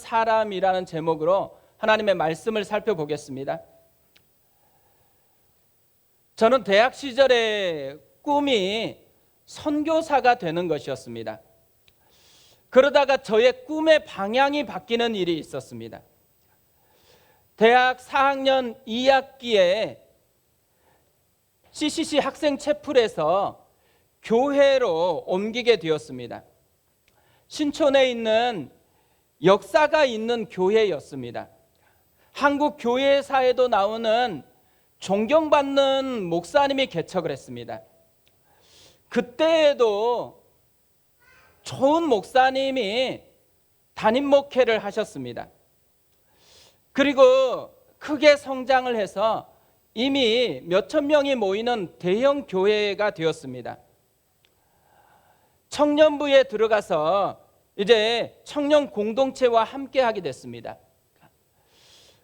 사람이라는 제목으로 하나님의 말씀을 살펴보겠습니다. 저는 대학 시절에 꿈이 선교사가 되는 것이었습니다. 그러다가 저의 꿈의 방향이 바뀌는 일이 있었습니다. 대학 4학년 2학기에 CCC 학생 채플에서 교회로 옮기게 되었습니다. 신촌에 있는 역사가 있는 교회였습니다. 한국 교회사에도 나오는 존경받는 목사님이 개척을 했습니다. 그때에도 좋은 목사님이 담임 목회를 하셨습니다. 그리고 크게 성장을 해서 이미 몇천 명이 모이는 대형 교회가 되었습니다. 청년부에 들어가서 이제 청년 공동체와 함께 하게 됐습니다.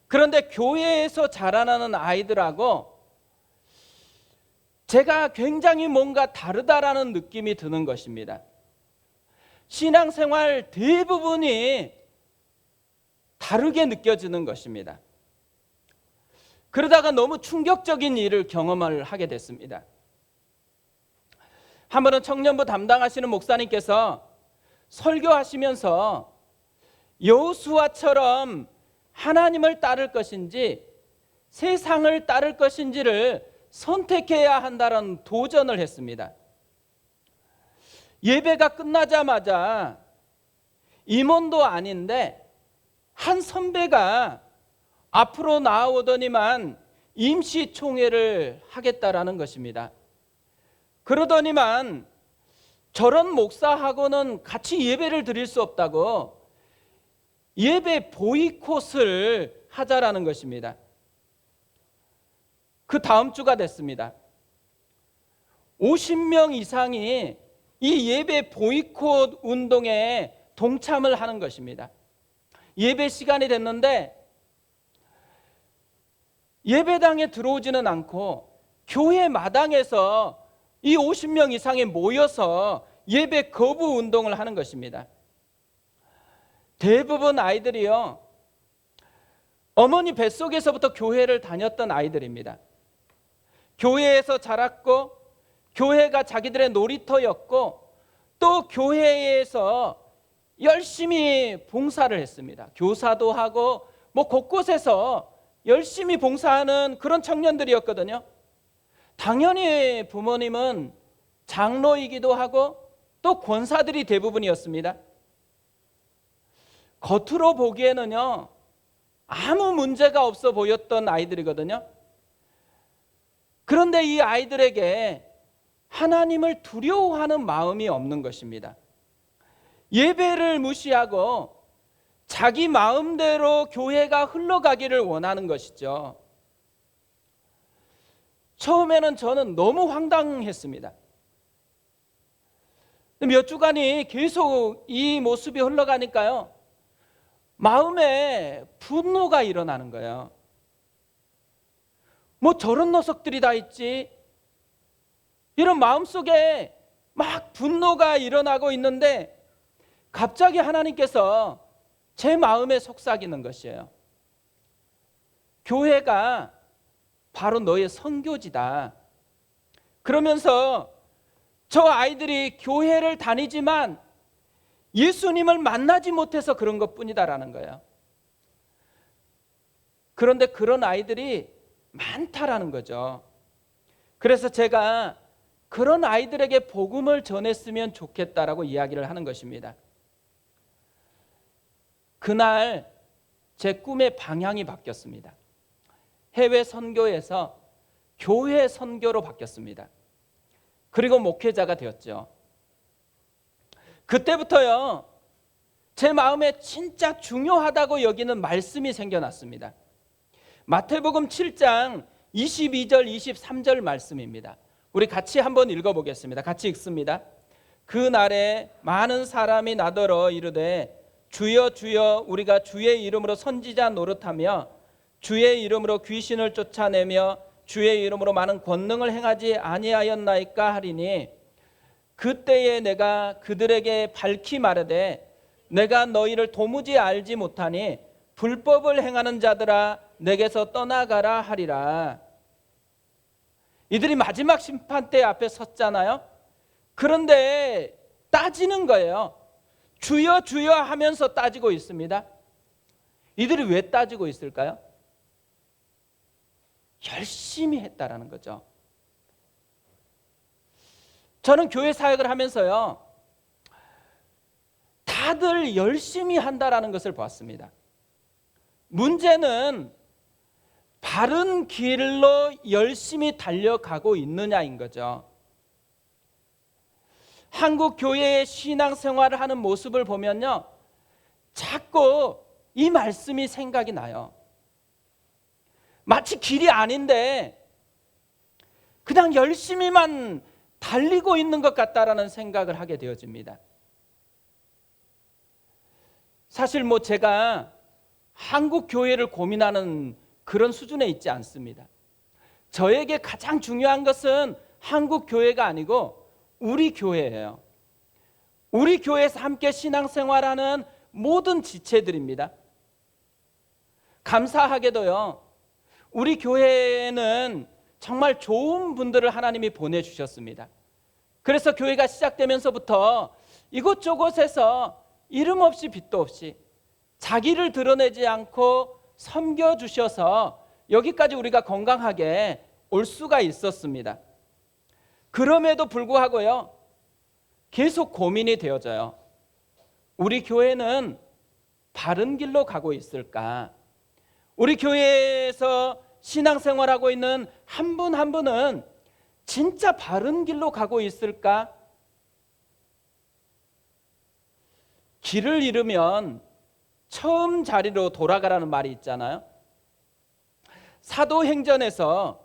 그런데 교회에서 자라나는 아이들하고 제가 굉장히 뭔가 다르다라는 느낌이 드는 것입니다. 신앙생활 대부분이 다르게 느껴지는 것입니다. 그러다가 너무 충격적인 일을 경험을 하게 됐습니다. 한 번은 청년부 담당하시는 목사님께서 설교하시면서 여호수아처럼 하나님을 따를 것인지 세상을 따를 것인지를 선택해야 한다는 도전을 했습니다. 예배가 끝나자마자 임원도 아닌데 한 선배가 앞으로 나오더니만 임시총회를 하겠다라는 것입니다. 그러더니만 저런 목사하고는 같이 예배를 드릴 수 없다고 예배 보이콧을 하자라는 것입니다. 그 다음 주가 됐습니다. 50명 이상이 이 예배 보이콧 운동에 동참을 하는 것입니다. 예배 시간이 됐는데 예배당에 들어오지는 않고 교회 마당에서 이 50명 이상이 모여서 예배 거부 운동을 하는 것입니다. 대부분 아이들이요, 어머니 뱃속에서부터 교회를 다녔던 아이들입니다. 교회에서 자랐고 교회가 자기들의 놀이터였고 또 교회에서 열심히 봉사를 했습니다. 교사도 하고 뭐 곳곳에서 열심히 봉사하는 그런 청년들이었거든요. 당연히 부모님은 장로이기도 하고 또 권사들이 대부분이었습니다. 겉으로 보기에는요, 아무 문제가 없어 보였던 아이들이거든요. 그런데 이 아이들에게 하나님을 두려워하는 마음이 없는 것입니다. 예배를 무시하고 자기 마음대로 교회가 흘러가기를 원하는 것이죠. 처음에는 저는 너무 황당했습니다. 몇 주간이 계속 이 모습이 흘러가니까요, 마음에 분노가 일어나는 거예요. 뭐 저런 녀석들이 다 있지, 이런 마음속에 막 분노가 일어나고 있는데 갑자기 하나님께서 제 마음에 속삭이는 것이에요. 교회가 바로 너의 선교지다. 그러면서 저 아이들이 교회를 다니지만 예수님을 만나지 못해서 그런 것뿐이다라는 거예요. 그런데 그런 아이들이 많다라는 거죠. 그래서 제가 그런 아이들에게 복음을 전했으면 좋겠다라고 이야기를 하는 것입니다. 그날 제 꿈의 방향이 바뀌었습니다. 해외 선교에서 교회 선교로 바뀌었습니다. 그리고 목회자가 되었죠. 그때부터요, 제 마음에 진짜 중요하다고 여기는 말씀이 생겨났습니다. 마태복음 7장 22절 23절 말씀입니다. 우리 같이 한번 읽어보겠습니다. 같이 읽습니다. 그 날에 많은 사람이 나더러 이르되 주여 주여 우리가 주의 이름으로 선지자 노릇하며 주의 이름으로 귀신을 쫓아내며 주의 이름으로 많은 권능을 행하지 아니하였나이까 하리니 그때에 내가 그들에게 밝히 말하되 내가 너희를 도무지 알지 못하니 불법을 행하는 자들아 내게서 떠나가라 하리라. 이들이 마지막 심판대 앞에 섰잖아요. 그런데 따지는 거예요. 주여 주여 하면서 따지고 있습니다. 이들이 왜 따지고 있을까요? 열심히 했다라는 거죠. 저는 교회 사역을 하면서요, 다들 열심히 한다라는 것을 봤습니다. 문제는 바른 길로 열심히 달려가고 있느냐인 거죠. 한국 교회의 신앙생활을 하는 모습을 보면요, 자꾸 이 말씀이 생각이 나요. 마치 길이 아닌데 그냥 열심히만 달리고 있는 것 같다라는 생각을 하게 되어집니다. 사실 제가 한국 교회를 고민하는 그런 수준에 있지 않습니다. 저에게 가장 중요한 것은 한국 교회가 아니고 우리 교회예요. 우리 교회에서 함께 신앙생활하는 모든 지체들입니다. 감사하게도요, 우리 교회에는 정말 좋은 분들을 하나님이 보내주셨습니다. 그래서 교회가 시작되면서부터 이곳저곳에서 이름 없이 빚도 없이 자기를 드러내지 않고 섬겨주셔서 여기까지 우리가 건강하게 올 수가 있었습니다. 그럼에도 불구하고요, 계속 고민이 되어져요. 우리 교회는 바른 길로 가고 있을까? 우리 교회에서 신앙생활하고 있는 한 분 한 분은 진짜 바른 길로 가고 있을까? 길을 잃으면 처음 자리로 돌아가라는 말이 있잖아요. 사도행전에서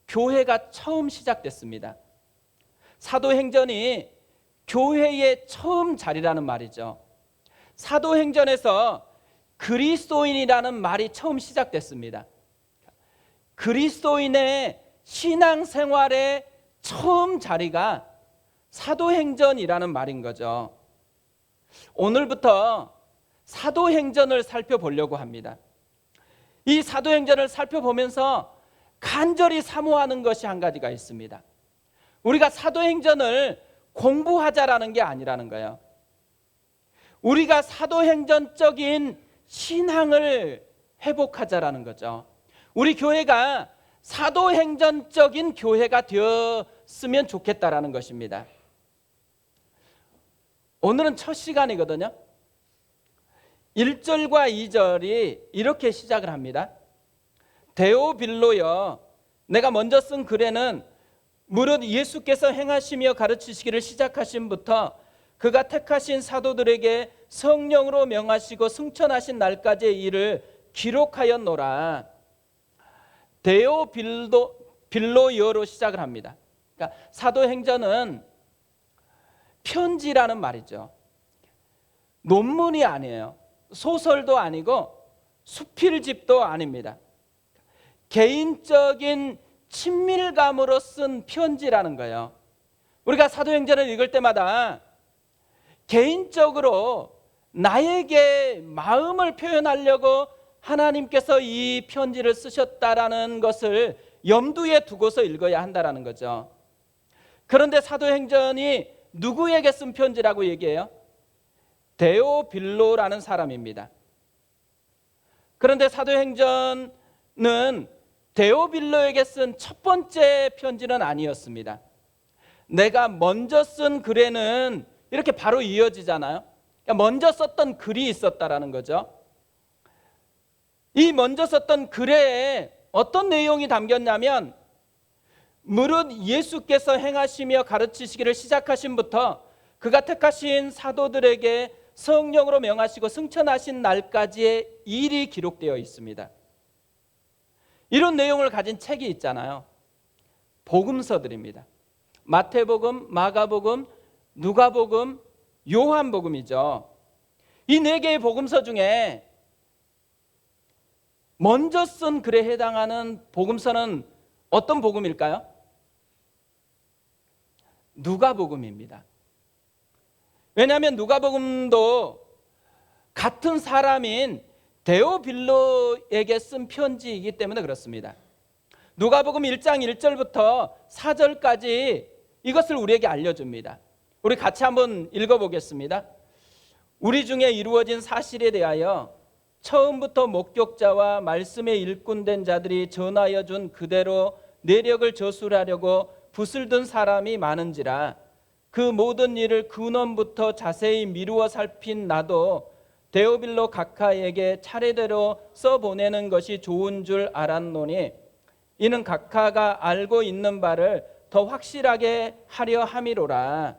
교회가 처음 시작됐습니다. 사도행전이 교회의 처음 자리라는 말이죠. 사도행전에서 그리스도인이라는 말이 처음 시작됐습니다. 그리스도인의 신앙생활의 처음 자리가 사도행전이라는 말인 거죠. 오늘부터 사도행전을 살펴보려고 합니다. 이 사도행전을 살펴보면서 간절히 사모하는 것이 한 가지가 있습니다. 우리가 사도행전을 공부하자라는 게 아니라는 거예요. 우리가 사도행전적인 신앙을 회복하자라는 거죠. 우리 교회가 사도행전적인 교회가 되었으면 좋겠다라는 것입니다. 오늘은 첫 시간이거든요. 1절과 2절이 이렇게 시작을 합니다. 데오빌로여, 내가 먼저 쓴 글에는 무릇 예수께서 행하시며 가르치시기를 시작하신부터 그가 택하신 사도들에게 성령으로 명하시고 승천하신 날까지의 일을 기록하였노라. 데오빌로여로 시작을 합니다. 그러니까 사도행전은 편지라는 말이죠. 논문이 아니에요. 소설도 아니고 수필집도 아닙니다. 개인적인 친밀감으로 쓴 편지라는 거예요. 우리가 사도행전을 읽을 때마다 개인적으로 나에게 마음을 표현하려고 하나님께서 이 편지를 쓰셨다라는 것을 염두에 두고서 읽어야 한다는 거죠. 그런데 사도행전이 누구에게 쓴 편지라고 얘기해요? 데오빌로라는 사람입니다. 그런데 사도행전은 데오빌로에게 쓴 첫 번째 편지는 아니었습니다. 내가 먼저 쓴 글에는 이렇게 바로 이어지잖아요. 그러니까 먼저 썼던 글이 있었다라는 거죠. 이 먼저 썼던 글에 어떤 내용이 담겼냐면 무릇 예수께서 행하시며 가르치시기를 시작하신부터 그가 택하신 사도들에게 성령으로 명하시고 승천하신 날까지의 일이 기록되어 있습니다. 이런 내용을 가진 책이 있잖아요. 복음서들입니다. 마태복음, 마가복음, 누가복음, 요한복음이죠. 이 네 개의 복음서 중에 먼저 쓴 글에 해당하는 복음서는 어떤 복음일까요? 누가복음입니다. 왜냐하면 누가복음도 같은 사람인 데오빌로에게 쓴 편지이기 때문에 그렇습니다. 누가복음 1장 1절부터 4절까지 이것을 우리에게 알려줍니다. 우리 같이 한번 읽어보겠습니다. 우리 중에 이루어진 사실에 대하여 처음부터 목격자와 말씀의 일꾼된 자들이 전하여 준 그대로 내력을 저술하려고 붓을 든 사람이 많은지라 그 모든 일을 근원부터 자세히 미루어 살핀 나도 데오빌로 각하에게 차례대로 써보내는 것이 좋은 줄 알았노니 이는 각하가 알고 있는 바를 더 확실하게 하려 함이로라.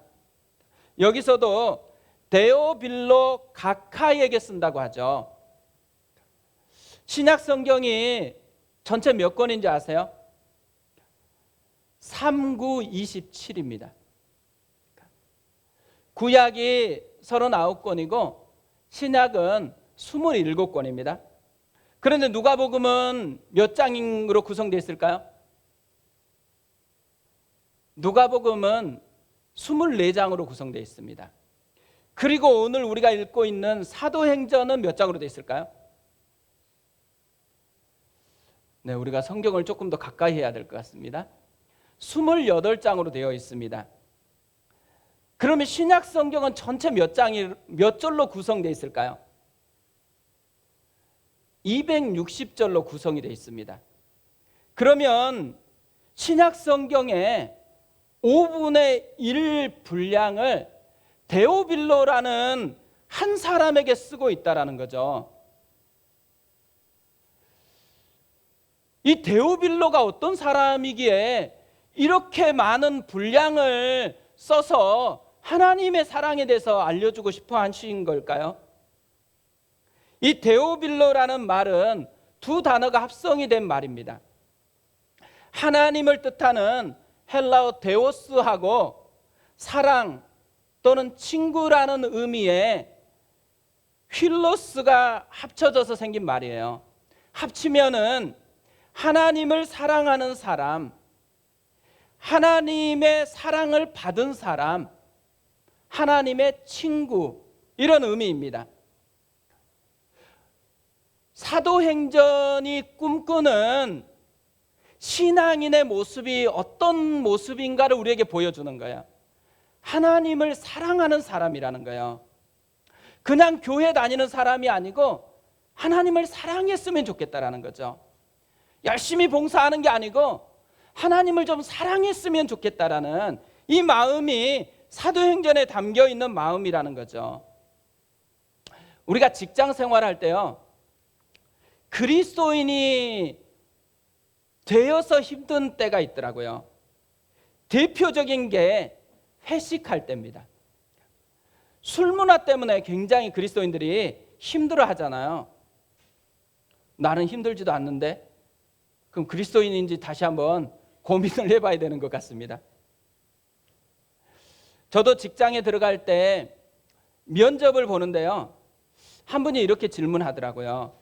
여기서도 데오빌로 각하에게 쓴다고 하죠. 신약 성경이 전체 몇 권인지 아세요? 3927입니다. 구약이 39권이고 신약은 27권입니다. 그런데 누가복음은 몇 장으로 구성되어 있을까요? 누가복음은 24장으로 구성되어 있습니다. 그리고 오늘 우리가 읽고 있는 사도행전은 몇 장으로 되어 있을까요? 네, 우리가 성경을 조금 더 가까이 해야 될 것 같습니다. 28장으로 되어 있습니다. 그러면 신약 성경은 전체 몇 절로 구성되어 있을까요? 260절로 구성이 되어 있습니다. 그러면 신약 성경의 5분의 1 분량을 데오빌로라는 한 사람에게 쓰고 있다라는 거죠. 이 데오빌로가 어떤 사람이기에 이렇게 많은 분량을 써서 하나님의 사랑에 대해서 알려주고 싶어 하신 걸까요? 이 데오빌로라는 말은 두 단어가 합성이 된 말입니다. 하나님을 뜻하는 헬라어 데오스하고 사랑 또는 친구라는 의미의 휠로스가 합쳐져서 생긴 말이에요. 합치면은 하나님을 사랑하는 사람, 하나님의 사랑을 받은 사람, 하나님의 친구, 이런 의미입니다. 사도행전이 꿈꾸는 신앙인의 모습이 어떤 모습인가를 우리에게 보여주는 거야. 하나님을 사랑하는 사람이라는 거예요. 그냥 교회 다니는 사람이 아니고 하나님을 사랑했으면 좋겠다라는 거죠. 열심히 봉사하는 게 아니고 하나님을 좀 사랑했으면 좋겠다라는 이 마음이 사도행전에 담겨 있는 마음이라는 거죠. 우리가 직장 생활할 때요, 그리스도인이 되어서 힘든 때가 있더라고요. 대표적인 게 회식할 때입니다. 술 문화 때문에 굉장히 그리스도인들이 힘들어 하잖아요. 나는 힘들지도 않는데 그럼 그리스도인인지 다시 한번 고민을 해봐야 되는 것 같습니다. 저도 직장에 들어갈 때 면접을 보는데요, 한 분이 이렇게 질문하더라고요.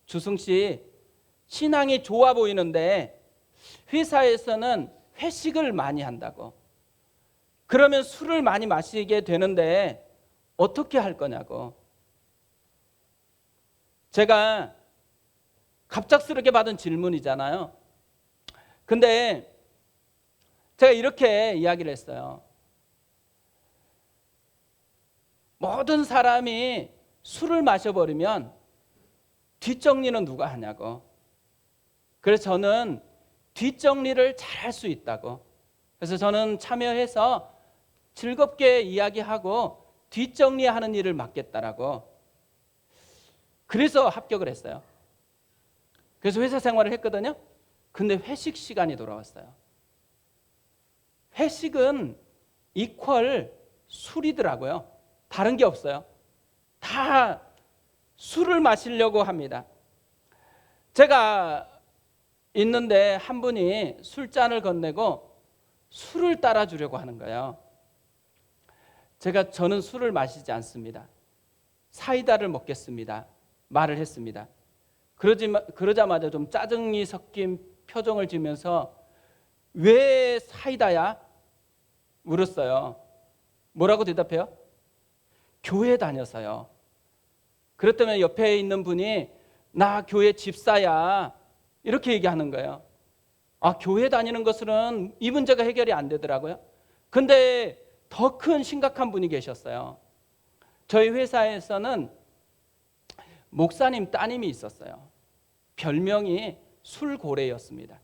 주승 씨, 신앙이 좋아 보이는데 회사에서는 회식을 많이 한다고. 그러면 술을 많이 마시게 되는데 어떻게 할 거냐고. 제가 갑작스럽게 받은 질문이잖아요. 근데 제가 이렇게 이야기를 했어요. 모든 사람이 술을 마셔버리면 뒷정리는 누가 하냐고. 그래서 저는 뒷정리를 잘 할 수 있다고. 그래서 저는 참여해서 즐겁게 이야기하고 뒷정리하는 일을 맡겠다라고. 그래서 합격을 했어요. 그래서 회사 생활을 했거든요. 근데 회식 시간이 돌아왔어요. 회식은 이퀄 술이더라고요. 다른 게 없어요. 다 술을 마시려고 합니다. 제가 있는데 한 분이 술잔을 건네고 술을 따라주려고 하는 거예요. 저는 술을 마시지 않습니다. 사이다를 먹겠습니다. 말을 했습니다. 그러자마자 좀 짜증이 섞인 표정을 지으면서 왜 사이다야? 물었어요. 뭐라고 대답해요? 교회 다녀서요. 그렇다면 옆에 있는 분이 나 교회 집사야 이렇게 얘기하는 거예요. 교회 다니는 것으로는 이 문제가 해결이 안 되더라고요. 근데 더 큰 심각한 분이 계셨어요. 저희 회사에서는 목사님 따님이 있었어요. 별명이 술고래였습니다.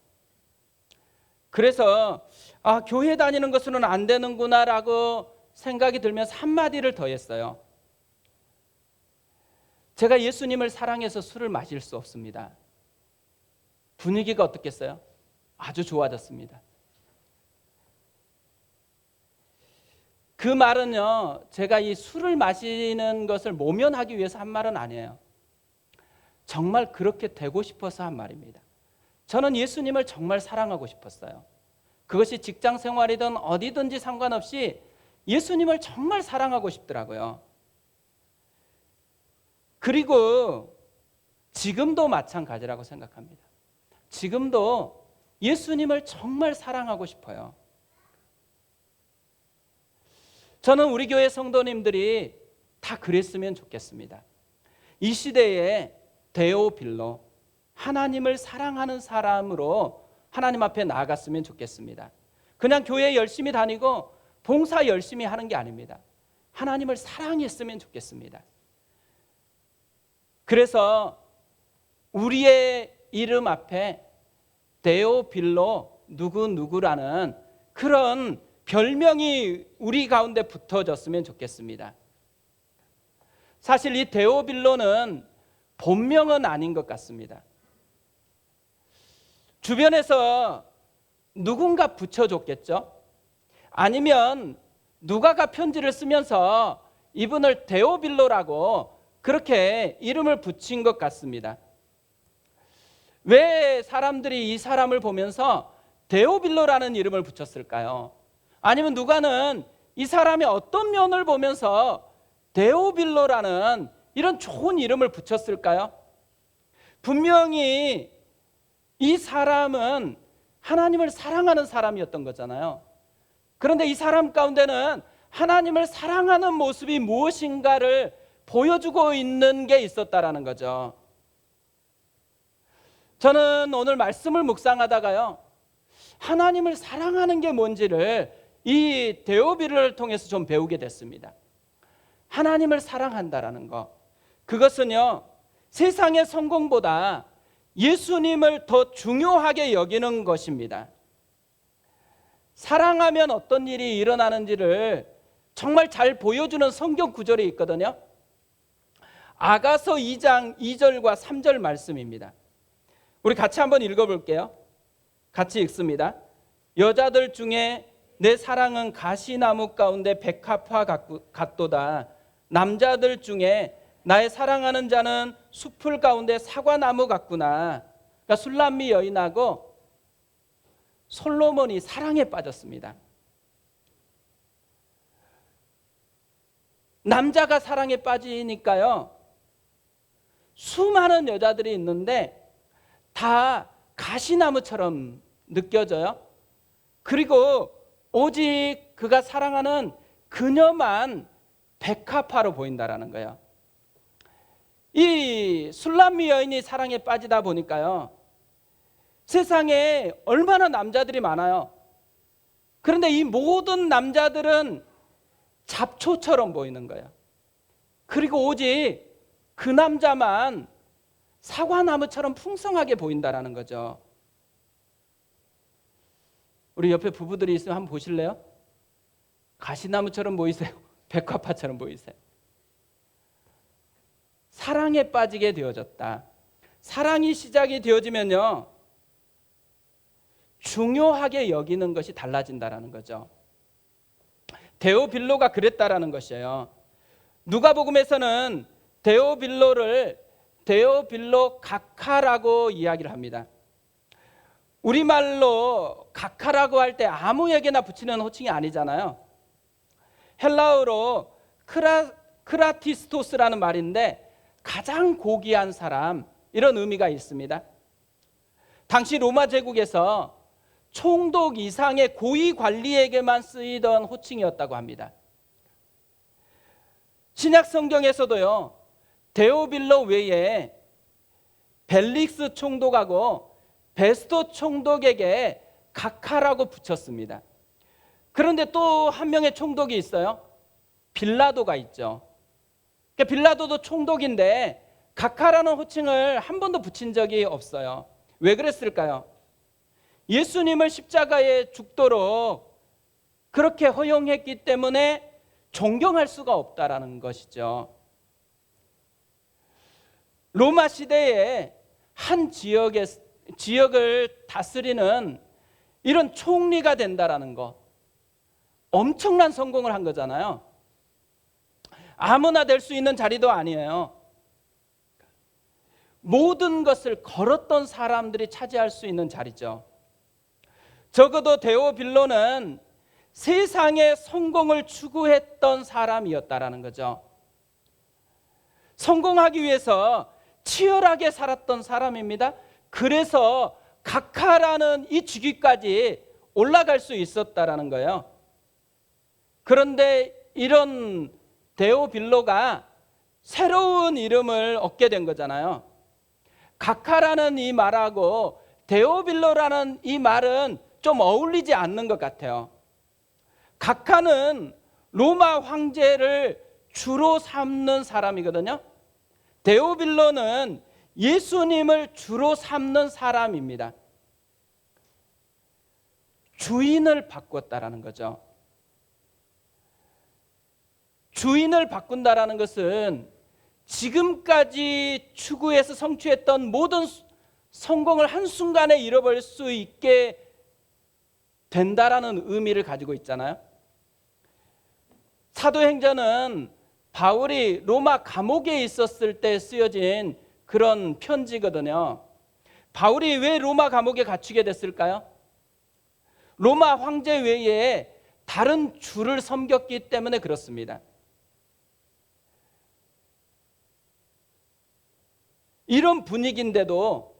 그래서 교회 다니는 것으로는 안 되는구나라고 생각이 들면서 한마디를 더 했어요. 제가 예수님을 사랑해서 술을 마실 수 없습니다. 분위기가 어떻겠어요? 아주 좋아졌습니다. 그 말은요, 제가 이 술을 마시는 것을 모면하기 위해서 한 말은 아니에요. 정말 그렇게 되고 싶어서 한 말입니다. 저는 예수님을 정말 사랑하고 싶었어요. 그것이 직장 생활이든 어디든지 상관없이 예수님을 정말 사랑하고 싶더라고요. 그리고 지금도 마찬가지라고 생각합니다. 지금도 예수님을 정말 사랑하고 싶어요. 저는 우리 교회 성도님들이 다 그랬으면 좋겠습니다. 이 시대에 데오빌로, 하나님을 사랑하는 사람으로 하나님 앞에 나아갔으면 좋겠습니다. 그냥 교회 열심히 다니고 봉사 열심히 하는 게 아닙니다. 하나님을 사랑했으면 좋겠습니다. 그래서 우리의 이름 앞에 데오빌로 누구누구라는 그런 별명이 우리 가운데 붙어졌으면 좋겠습니다. 사실 이 데오빌로는 본명은 아닌 것 같습니다. 주변에서 누군가 붙여줬겠죠? 아니면 누가가 편지를 쓰면서 이분을 데오빌로라고 그렇게 이름을 붙인 것 같습니다. 왜 사람들이 이 사람을 보면서 데오빌로라는 이름을 붙였을까요? 아니면 누가는 이 사람의 어떤 면을 보면서 데오빌로라는 이런 좋은 이름을 붙였을까요? 분명히 이 사람은 하나님을 사랑하는 사람이었던 거잖아요. 그런데 이 사람 가운데는 하나님을 사랑하는 모습이 무엇인가를 보여주고 있는 게 있었다라는 거죠. 저는 오늘 말씀을 묵상하다가요, 하나님을 사랑하는 게 뭔지를 이 데오빌로를 통해서 좀 배우게 됐습니다. 하나님을 사랑한다라는 거, 그것은요, 세상의 성공보다 예수님을 더 중요하게 여기는 것입니다. 사랑하면 어떤 일이 일어나는지를 정말 잘 보여주는 성경 구절이 있거든요. 아가서 2장 2절과 3절 말씀입니다. 우리 같이 한번 읽어볼게요. 같이 읽습니다. 여자들 중에 내 사랑은 가시나무 가운데 백합화 같도다. 남자들 중에 나의 사랑하는 자는 숲풀 가운데 사과나무 같구나. 그러니까 술람미 여인하고 솔로몬이 사랑에 빠졌습니다. 남자가 사랑에 빠지니까요, 수많은 여자들이 있는데 다 가시나무처럼 느껴져요. 그리고 오직 그가 사랑하는 그녀만 백합화로 보인다라는 거예요. 이 술람미 여인이 사랑에 빠지다 보니까요, 세상에 얼마나 남자들이 많아요. 그런데 이 모든 남자들은 잡초처럼 보이는 거예요. 그리고 오직 그 남자만 사과나무처럼 풍성하게 보인다라는 거죠. 우리 옆에 부부들이 있으면 한번 보실래요? 가시나무처럼 보이세요? 백합화처럼 보이세요? 사랑에 빠지게 되어졌다. 사랑이 시작이 되어지면요, 중요하게 여기는 것이 달라진다라는 거죠. 데오빌로가 그랬다라는 것이에요. 누가복음에서는 데오빌로를 데오빌로 각하라고 이야기를 합니다. 우리말로 각하라고 할 때 아무에게나 붙이는 호칭이 아니잖아요. 헬라어로 크라티스토스라는 말인데 가장 고귀한 사람, 이런 의미가 있습니다. 당시 로마 제국에서 총독 이상의 고위 관리에게만 쓰이던 호칭이었다고 합니다. 신약 성경에서도요, 데오빌로 외에 벨릭스 총독하고 베스토 총독에게 각하라고 붙였습니다. 그런데 또 한 명의 총독이 있어요. 빌라도가 있죠. 그러니까 빌라도도 총독인데 각하라는 호칭을 한 번도 붙인 적이 없어요. 왜 그랬을까요? 예수님을 십자가에 죽도록 그렇게 허용했기 때문에 존경할 수가 없다라는 것이죠. 로마 시대에 한 지역을 다스리는 이런 총리가 된다라는 거, 엄청난 성공을 한 거잖아요. 아무나 될 수 있는 자리도 아니에요. 모든 것을 걸었던 사람들이 차지할 수 있는 자리죠. 적어도 데오빌로는 세상의 성공을 추구했던 사람이었다라는 거죠. 성공하기 위해서 치열하게 살았던 사람입니다. 그래서 각하라는 이 직위까지 올라갈 수 있었다라는 거예요. 그런데 이런 데오빌로가 새로운 이름을 얻게 된 거잖아요. 각하라는 이 말하고 데오빌로라는 이 말은 좀 어울리지 않는 것 같아요. 각하는 로마 황제를 주로 삼는 사람이거든요. 데오빌로는 예수님을 주로 삼는 사람입니다. 주인을 바꿨다라는 거죠. 주인을 바꾼다라는 것은 지금까지 추구해서 성취했던 모든 성공을 한순간에 잃어버릴 수 있게 된다라는 의미를 가지고 있잖아요. 사도행전은 바울이 로마 감옥에 있었을 때 쓰여진 그런 편지거든요. 바울이 왜 로마 감옥에 갇히게 됐을까요? 로마 황제 외에 다른 주를 섬겼기 때문에 그렇습니다. 이런 분위기인데도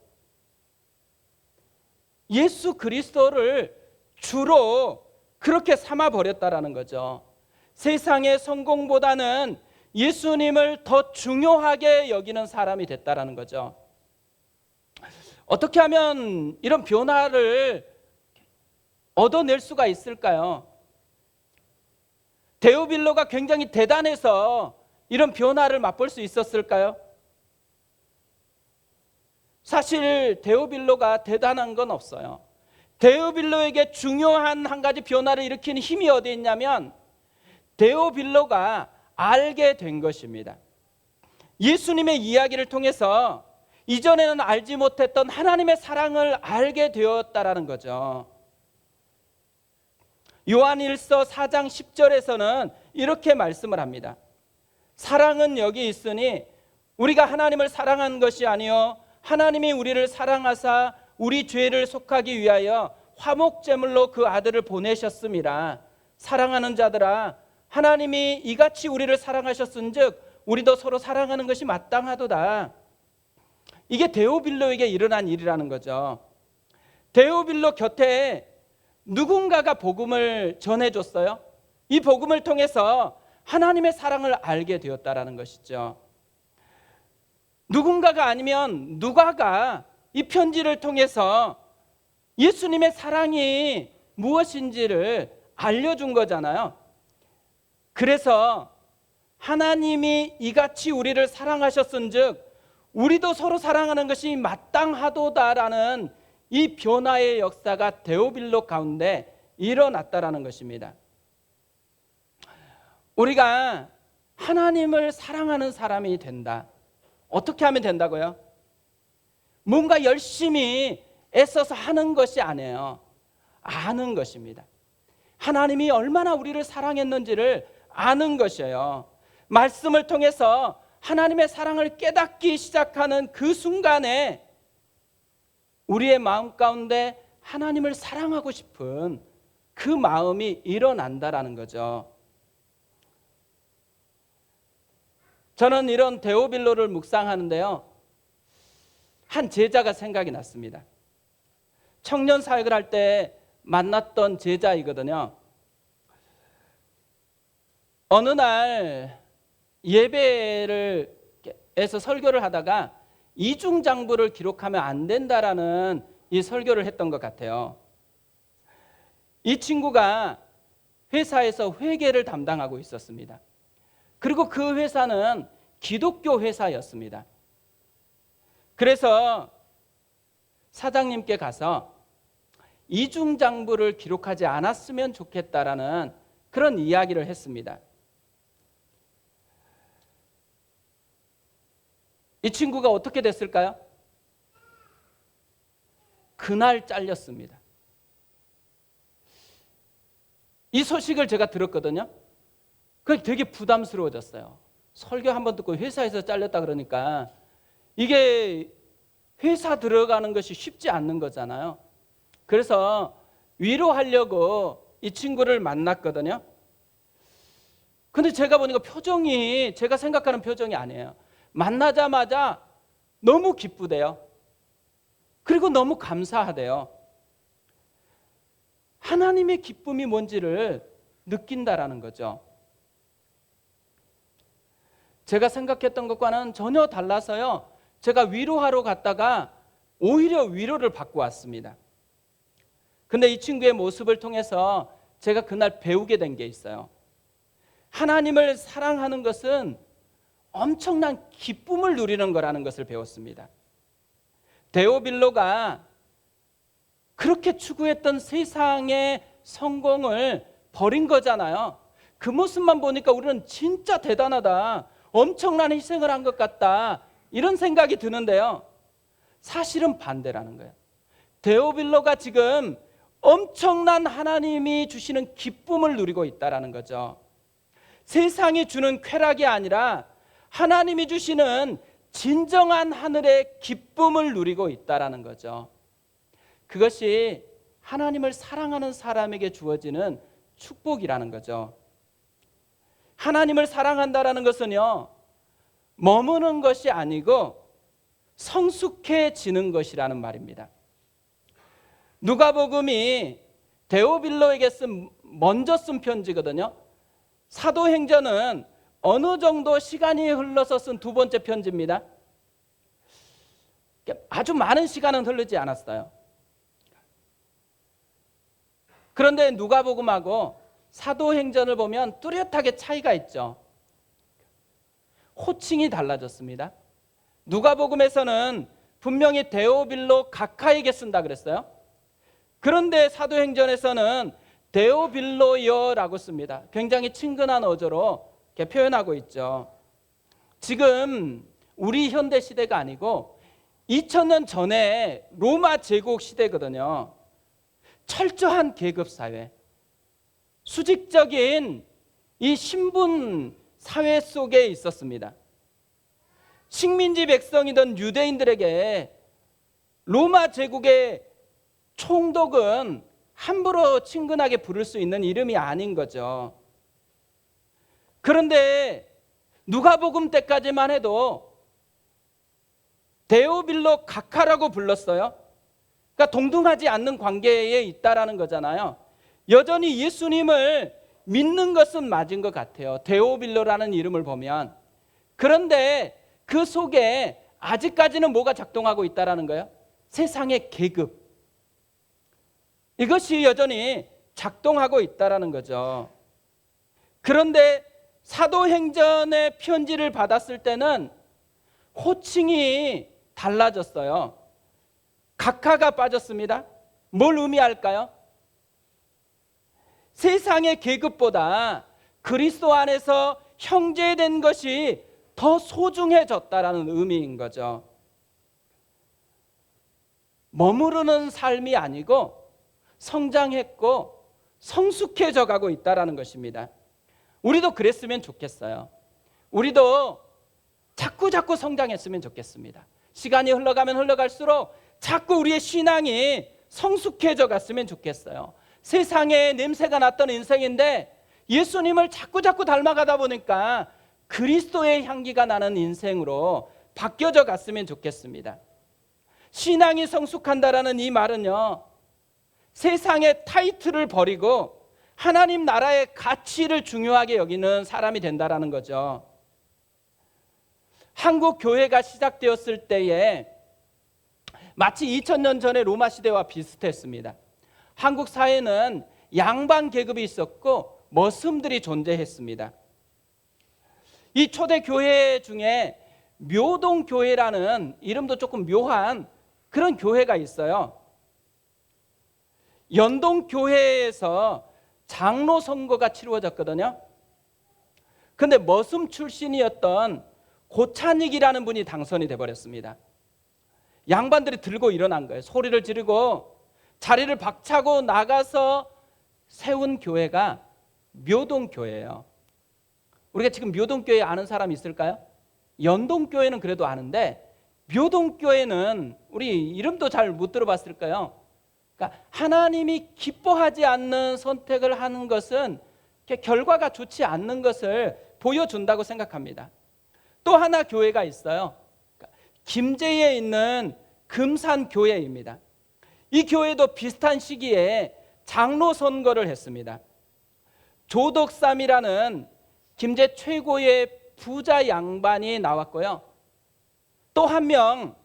예수 그리스도를 주로 그렇게 삼아버렸다라는 거죠. 세상의 성공보다는 예수님을 더 중요하게 여기는 사람이 됐다라는 거죠. 어떻게 하면 이런 변화를 얻어낼 수가 있을까요? 데오빌로가 굉장히 대단해서 이런 변화를 맛볼 수 있었을까요? 사실 데오빌로가 대단한 건 없어요. 데오빌로에게 중요한 한 가지 변화를 일으키는 힘이 어디 있냐면 데오빌로가 알게 된 것입니다. 예수님의 이야기를 통해서 이전에는 알지 못했던 하나님의 사랑을 알게 되었다라는 거죠. 요한일서 4장 10절에서는 이렇게 말씀을 합니다. 사랑은 여기 있으니 우리가 하나님을 사랑한 것이 아니요 하나님이 우리를 사랑하사 우리 죄를 속하기 위하여 화목제물로 그 아들을 보내셨음이라. 사랑하는 자들아 하나님이 이같이 우리를 사랑하셨은즉 우리도 서로 사랑하는 것이 마땅하도다. 이게 데오빌로에게 일어난 일이라는 거죠. 데오빌로 곁에 누군가가 복음을 전해줬어요. 이 복음을 통해서 하나님의 사랑을 알게 되었다라는 것이죠. 누군가가 아니면 누가가 이 편지를 통해서 예수님의 사랑이 무엇인지를 알려준 거잖아요. 그래서 하나님이 이같이 우리를 사랑하셨은즉 우리도 서로 사랑하는 것이 마땅하도다라는 이 변화의 역사가 데오빌로 가운데 일어났다라는 것입니다. 우리가 하나님을 사랑하는 사람이 된다. 어떻게 하면 된다고요? 뭔가 열심히 애써서 하는 것이 아니에요. 아는 것입니다. 하나님이 얼마나 우리를 사랑했는지를 아는 것이에요. 말씀을 통해서 하나님의 사랑을 깨닫기 시작하는 그 순간에 우리의 마음 가운데 하나님을 사랑하고 싶은 그 마음이 일어난다라는 거죠. 저는 이런 데오빌로를 묵상하는데요, 한 제자가 생각이 났습니다. 청년 사역을 할 때 만났던 제자이거든요. 어느 날 예배를 교회에서 설교를 하다가 이중장부를 기록하면 안 된다라는 이 설교를 했던 것 같아요. 이 친구가 회사에서 회계를 담당하고 있었습니다. 그리고 그 회사는 기독교 회사였습니다. 그래서 사장님께 가서 이중장부를 기록하지 않았으면 좋겠다라는 그런 이야기를 했습니다. 이 친구가 어떻게 됐을까요? 그날 잘렸습니다. 이 소식을 제가 들었거든요. 그게 되게 부담스러워졌어요. 설교 한번 듣고 회사에서 잘렸다 그러니까 이게 회사 들어가는 것이 쉽지 않는 거잖아요. 그래서 위로하려고 이 친구를 만났거든요. 근데 제가 보니까 표정이 제가 생각하는 표정이 아니에요. 만나자마자 너무 기쁘대요. 그리고 너무 감사하대요. 하나님의 기쁨이 뭔지를 느낀다라는 거죠. 제가 생각했던 것과는 전혀 달라서요. 제가 위로하러 갔다가 오히려 위로를 받고 왔습니다. 근데 이 친구의 모습을 통해서 제가 그날 배우게 된 게 있어요. 하나님을 사랑하는 것은 엄청난 기쁨을 누리는 거라는 것을 배웠습니다. 데오빌로가 그렇게 추구했던 세상의 성공을 버린 거잖아요. 그 모습만 보니까 우리는 진짜 대단하다, 엄청난 희생을 한 것 같다, 이런 생각이 드는데요. 사실은 반대라는 거예요. 데오빌로가 지금 엄청난 하나님이 주시는 기쁨을 누리고 있다는 거죠. 세상이 주는 쾌락이 아니라 하나님이 주시는 진정한 하늘의 기쁨을 누리고 있다는 거죠. 그것이 하나님을 사랑하는 사람에게 주어지는 축복이라는 거죠. 하나님을 사랑한다는 것은요, 머무는 것이 아니고 성숙해지는 것이라는 말입니다. 누가복음이 데오빌로에게 먼저 쓴 편지거든요. 사도행전은 어느 정도 시간이 흘러서 쓴 두 번째 편지입니다. 아주 많은 시간은 흐르지 않았어요. 그런데 누가복음하고 사도행전을 보면 뚜렷하게 차이가 있죠. 호칭이 달라졌습니다. 누가복음에서는 분명히 데오빌로 각하에게 쓴다 그랬어요. 그런데 사도행전에서는 데오빌로여라고 씁니다. 굉장히 친근한 어조로 이렇게 표현하고 있죠. 지금 우리 현대 시대가 아니고 2000년 전에 로마 제국 시대거든요. 철저한 계급 사회, 수직적인 이 신분 사회 속에 있었습니다. 식민지 백성이던 유대인들에게 로마 제국의 총독은 함부로 친근하게 부를 수 있는 이름이 아닌 거죠. 그런데 누가복음 때까지만 해도 데오빌로 각하라고 불렀어요. 그러니까 동등하지 않는 관계에 있다라는 거잖아요. 여전히 예수님을 믿는 것은 맞은 것 같아요. 데오빌로라는 이름을 보면. 그런데 그 속에 아직까지는 뭐가 작동하고 있다라는 거예요? 세상의 계급. 이것이 여전히 작동하고 있다라는 거죠. 그런데 사도행전의 편지를 받았을 때는 호칭이 달라졌어요. 각하가 빠졌습니다. 뭘 의미할까요? 세상의 계급보다 그리스도 안에서 형제된 것이 더 소중해졌다라는 의미인 거죠. 머무르는 삶이 아니고 성장했고 성숙해져 가고 있다라는 것입니다. 우리도 그랬으면 좋겠어요. 우리도 자꾸 성장했으면 좋겠습니다. 시간이 흘러가면 흘러갈수록 자꾸 우리의 신앙이 성숙해져 갔으면 좋겠어요. 세상에 냄새가 났던 인생인데 예수님을 자꾸 닮아가다 보니까 그리스도의 향기가 나는 인생으로 바뀌어져 갔으면 좋겠습니다. 신앙이 성숙한다라는 이 말은요, 세상의 타이틀을 버리고 하나님 나라의 가치를 중요하게 여기는 사람이 된다라는 거죠. 한국 교회가 시작되었을 때에 마치 2000년 전의 로마 시대와 비슷했습니다. 한국 사회는 양반 계급이 있었고 머슴들이 존재했습니다. 이 초대 교회 중에 묘동교회라는 이름도 조금 묘한 그런 교회가 있어요. 연동교회에서 장로 선거가 치루어졌거든요. 근데 머슴 출신이었던 고찬익이라는 분이 당선이 돼버렸습니다. 양반들이 들고 일어난 거예요. 소리를 지르고 자리를 박차고 나가서 세운 교회가 묘동교회예요. 우리가 지금 묘동교회 아는 사람 있을까요? 연동교회는 그래도 아는데 묘동교회는 우리 이름도 잘 못 들어봤을까요? 그러니까 하나님이 기뻐하지 않는 선택을 하는 것은 결과가 좋지 않는 것을 보여준다고 생각합니다. 또 하나 교회가 있어요. 김제에 있는 금산교회입니다. 이 교회도 비슷한 시기에 장로 선거를 했습니다. 조덕삼이라는 김제 최고의 부자 양반이 나왔고요. 또 한 명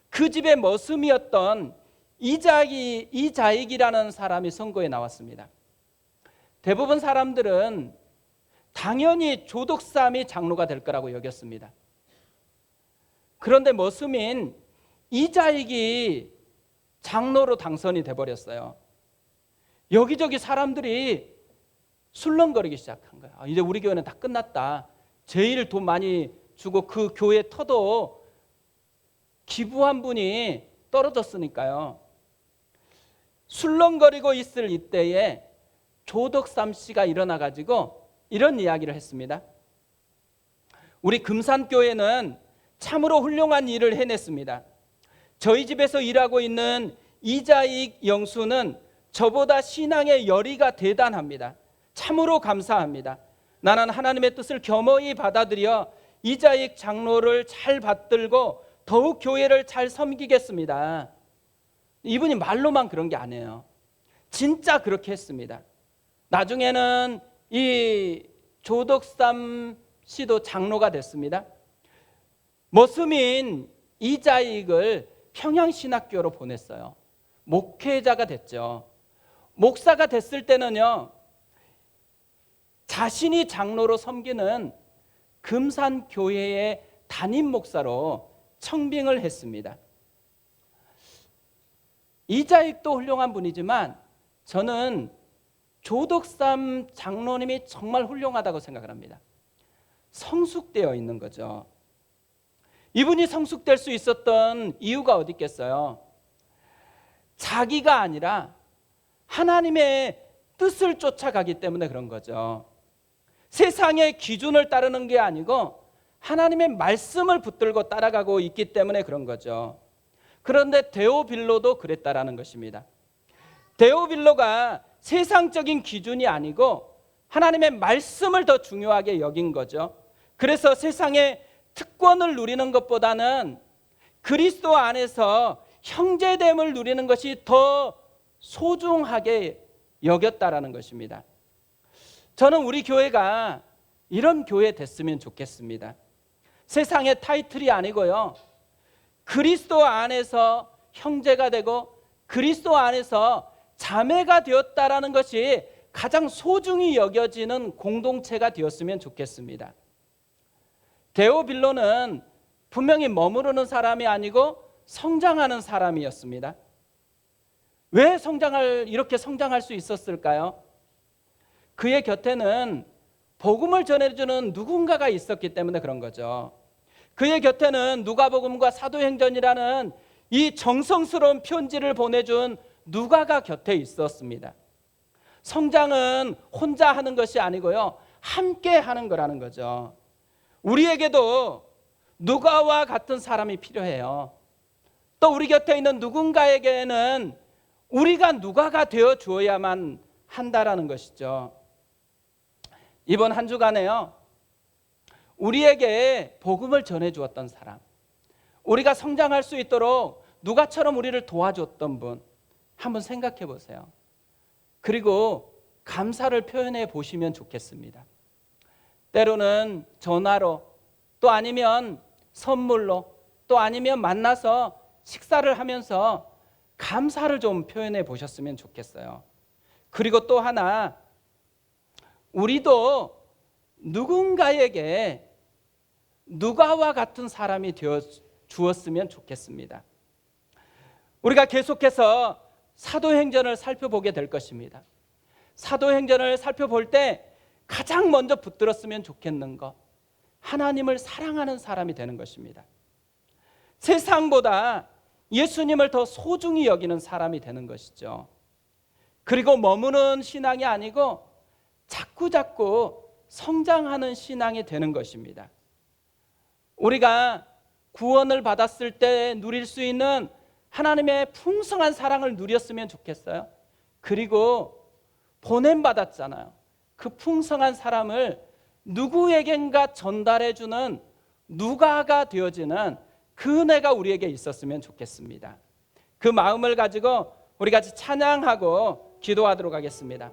그 집의 머슴이었던 이자익이라는 사람이 선거에 나왔습니다. 대부분 사람들은 당연히 조덕삼이 장로가 될 거라고 여겼습니다. 그런데 머슴인 이자익이 장로로 당선이 돼버렸어요. 여기저기 사람들이 술렁거리기 시작한 거예요. 이제 우리 교회는 다 끝났다. 제일 돈 많이 주고 그 교회 터도 기부한 분이 떨어졌으니까요. 술렁거리고 있을 이때에 조덕삼 씨가 일어나가지고 이런 이야기를 했습니다. 우리 금산교회는 참으로 훌륭한 일을 해냈습니다. 저희 집에서 일하고 있는 이자익 영수는 저보다 신앙의 열의가 대단합니다. 참으로 감사합니다. 나는 하나님의 뜻을 겸허히 받아들여 이자익 장로를 잘 받들고 더욱 교회를 잘 섬기겠습니다. 이분이 말로만 그런 게 아니에요. 진짜 그렇게 했습니다. 나중에는 이 조덕삼 씨도 장로가 됐습니다. 머슴인 이자익을 평양신학교로 보냈어요. 목회자가 됐죠. 목사가 됐을 때는요, 자신이 장로로 섬기는 금산교회의 담임 목사로 청빙을 했습니다. 이자익도 훌륭한 분이지만 저는 조덕삼 장로님이 정말 훌륭하다고 생각을 합니다. 성숙되어 있는 거죠. 이분이 성숙될 수 있었던 이유가 어디 있겠어요? 자기가 아니라 하나님의 뜻을 쫓아가기 때문에 그런 거죠. 세상의 기준을 따르는 게 아니고 하나님의 말씀을 붙들고 따라가고 있기 때문에 그런 거죠. 그런데 데오빌로도 그랬다라는 것입니다. 데오빌로가 세상적인 기준이 아니고 하나님의 말씀을 더 중요하게 여긴 거죠. 그래서 세상의 특권을 누리는 것보다는 그리스도 안에서 형제됨을 누리는 것이 더 소중하게 여겼다라는 것입니다. 저는 우리 교회가 이런 교회 됐으면 좋겠습니다. 세상의 타이틀이 아니고요, 그리스도 안에서 형제가 되고 그리스도 안에서 자매가 되었다라는 것이 가장 소중히 여겨지는 공동체가 되었으면 좋겠습니다. 데오빌로는 분명히 머무르는 사람이 아니고 성장하는 사람이었습니다. 왜 이렇게 성장할 수 있었을까요? 그의 곁에는 복음을 전해주는 누군가가 있었기 때문에 그런 거죠. 그의 곁에는 누가복음과 사도행전이라는 이 정성스러운 편지를 보내준 누가가 곁에 있었습니다. 성장은 혼자 하는 것이 아니고요, 함께 하는 거라는 거죠. 우리에게도 누가와 같은 사람이 필요해요. 또 우리 곁에 있는 누군가에게는 우리가 누가가 되어 주어야만 한다라는 것이죠. 이번 한 주간에요, 우리에게 복음을 전해 주었던 사람, 우리가 성장할 수 있도록 누가처럼 우리를 도와줬던 분 한번 생각해 보세요. 그리고 감사를 표현해 보시면 좋겠습니다. 때로는 전화로, 또 아니면 선물로, 또 아니면 만나서 식사를 하면서 감사를 좀 표현해 보셨으면 좋겠어요. 그리고 또 하나, 우리도 누군가에게 누가와 같은 사람이 되어 주었으면 좋겠습니다. 우리가 계속해서 사도행전을 살펴보게 될 것입니다. 사도행전을 살펴볼 때 가장 먼저 붙들었으면 좋겠는 것, 하나님을 사랑하는 사람이 되는 것입니다. 세상보다 예수님을 더 소중히 여기는 사람이 되는 것이죠. 그리고 머무는 신앙이 아니고 자꾸자꾸 성장하는 신앙이 되는 것입니다. 우리가 구원을 받았을 때 누릴 수 있는 하나님의 풍성한 사랑을 누렸으면 좋겠어요. 그리고 보냄받았잖아요. 그 풍성한 사람을 누구에겐가 전달해주는 누가가 되어지는 그 은혜가 우리에게 있었으면 좋겠습니다. 그 마음을 가지고 우리 같이 찬양하고 기도하도록 하겠습니다.